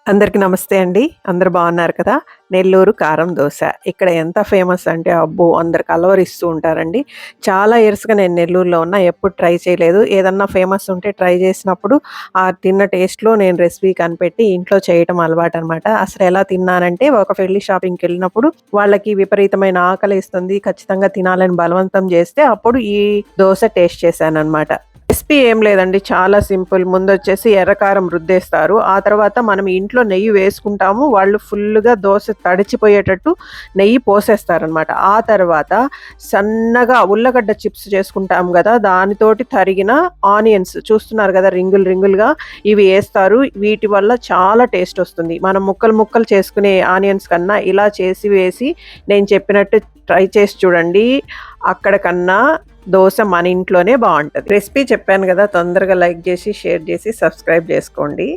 అందరికీ నమస్తే అండి. అందరూ బాగున్నారు కదా! నెల్లూరు కారం దోస. ఇక్కడ ఎంత ఫేమస్ అంటే అబ్బో! అందరు కలవరిస్తూ ఉంటారండి. చాలా ఇయర్స్‌గా నేను నెల్లూరులో ఉన్నా. ఎప్పుడు ట్రై చేయలేదు. ఏదన్నా ఫేమస్ ఉంటే ట్రై చేసినప్పుడు ఆ తిన్న టేస్ట్‌లో నేను రెసిపీ కనిపెట్టి ఇంట్లో చేయటం అలవాటనమాట. అసలెలా తిన్నానంటే ఒక పెళ్లి షాపింగ్‌కెళ్ళినప్పుడు వాళ్ళకి విపరీతమైన ఆకలేస్తుంది. ఖచ్చితంగా తినాలని బలవంతం చేస్తే అప్పుడు ఈ దోస టేస్ట్ చేశాననమాట. రెసిపీ ఏం లేదండి. చాలా సింపుల్. ముందొచ్చేసి ఎర్రకారం రుద్దేస్తారు. ఆ తర్వాత మనం ఇంట్లో నెయ్యి వేసుకుంటాము. వాళ్ళు ఫుల్లుగా దోస తడిచిపోయేటట్టు నెయ్యి పోసేస్తారనమాట. ఆ తర్వాత సన్నగా ఉల్లగడ్డ చిప్స్ చేసుకుంటాం గదా! దానితోటి తరిగిన ఆనియన్స్ చూస్తున్నారు గదా! రింగులు రింగులుగా ఇవి ఏస్తారు. వీటి వల్ల చాలా టేస్టొస్తుంది. మనం ముక్కలు ముక్కలు చేసుకునే ఆనియన్స్ కన్నా ఇలా చేసి వేసి నేను చెప్పినట్టు ట్రై చేసి చూడండి. అక్కడ కన్నా దోస మన ఇంట్లోనే బావుంటది. రెసిపీ చెప్పాను గదా! తొందరగా లైక్ జేసి, షేర్ జేసి, సబ్స్క్రైబ్ జేసుకోండి.